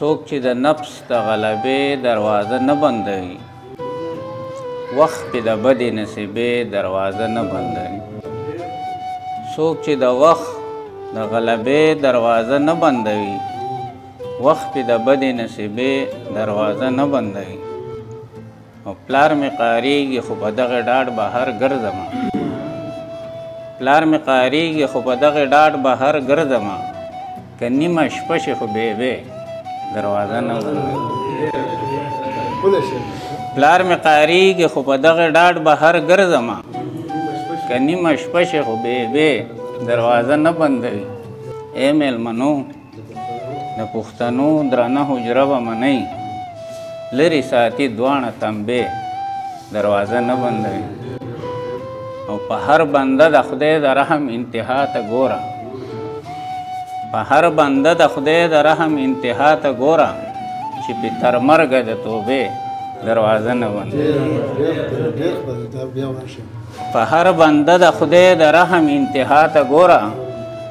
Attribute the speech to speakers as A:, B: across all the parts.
A: څوک چې د نفس د غلبې دروازه نه بندوي، وخت پې د بدې نصیبې دروازه نه بندوي. څوک چې د وخت د غلبې دروازه نه بندوي، وخت پې د بدې نصیبې دروازه نه بندوي. او پلار مې قاریږي خو په دغه ډاډ بهر ګرځمه، پلار مې قاریږي خو په دغه ډاډ بهر ګرځمه، که نیمه شپه شي خو بېبې دروازه نه بندوي. پلار مې قاریږي خو په دغه ډاډ بهر ګرځمه، که نیمه شپه شي خو بېبې دروازه نه بندوي. ای مېلمنو د پښتنو درنه حجره به منئ، لرې ساتي دواړه تنبې دروازه نه بندوي. او په هر بنده د خدای د رحم انتها ته ګوره، په هر بنده د خدای د رحم انتها ته ګوره، چې په تر مرګه د توبې دروازه نه بندوي. په هر بنده د خدای د رحم انتها ته ګوره،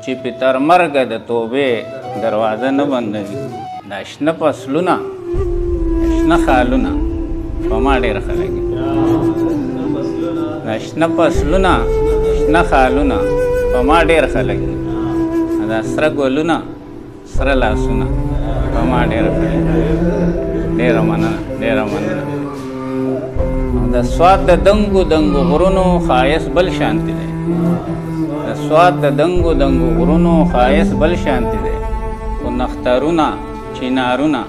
A: چې په تر مرګه د توبې دروازه نه بندوي. دا شنه فصلونه شنه خالونه په ما ډېر ښه لګي، دا شنه فصلونه شنه خالونه په ما ډېر ښه لګي، دا سره ګلونه سره لاسونه په ما ډېر ښه لګي. ډېره مننه، ډېره مننه. د سوات د دنګو دنګو غرونو ښایست بل شانتي دی، د سوات د دنګو دنګو غرونو ښایست بل شانتي دی، خو نخترونه چینارونه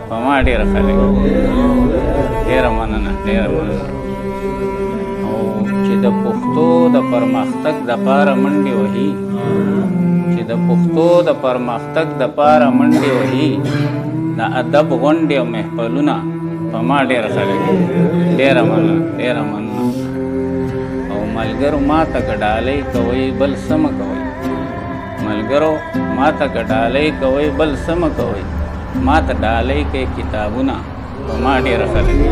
A: په ما ډېر ښه لګي. ډېره مننه، ډېره مننه. او چې د پښتو د پرمختګ دپاره منډې وهي، چې د پښتو د پرمختګ دپاره منډې وهي، د ادب غونډې او محفلونه په ما ډېر ښه لګي. ډېره مننه، ډېره مننه. او ملګرو ما ته که ډالۍ کوئ بل څه مه کوئ، ملګرو ما ته که ډالۍ کوئ بل څه مه کوئ، ما ته ډالۍ کوي کتابونه په ما ډېره ښه لګي.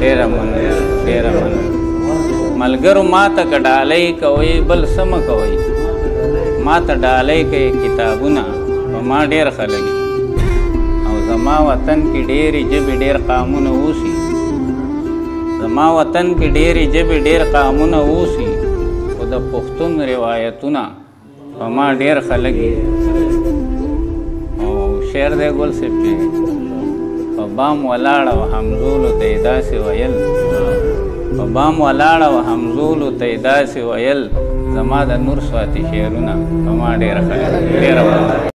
A: ډېره مننه، ډېره مننه. ملګرو ما ته که ډالۍ کوئ بل څه مه کوئ، ما ته ډالۍ کوي کتابونه په ما ډېر ښه لګي. او زما وطن کې ډېرې ژبې ډېر قامونه اوسي، زما وطن کې ډېرې ژبې ډېر قامونه اوسي، خو د پښتون روایتونه په ما ډېر ښه لګي. او شعر دی ګل صاحب چې په بام ولاړه و همزولو ته یې داسې ویل، په بام ولاړه و همزولو ته یې داسې ویل، زما د نور سواتي شعرونه په ما ډېره ښه لګي. ډېره مننه.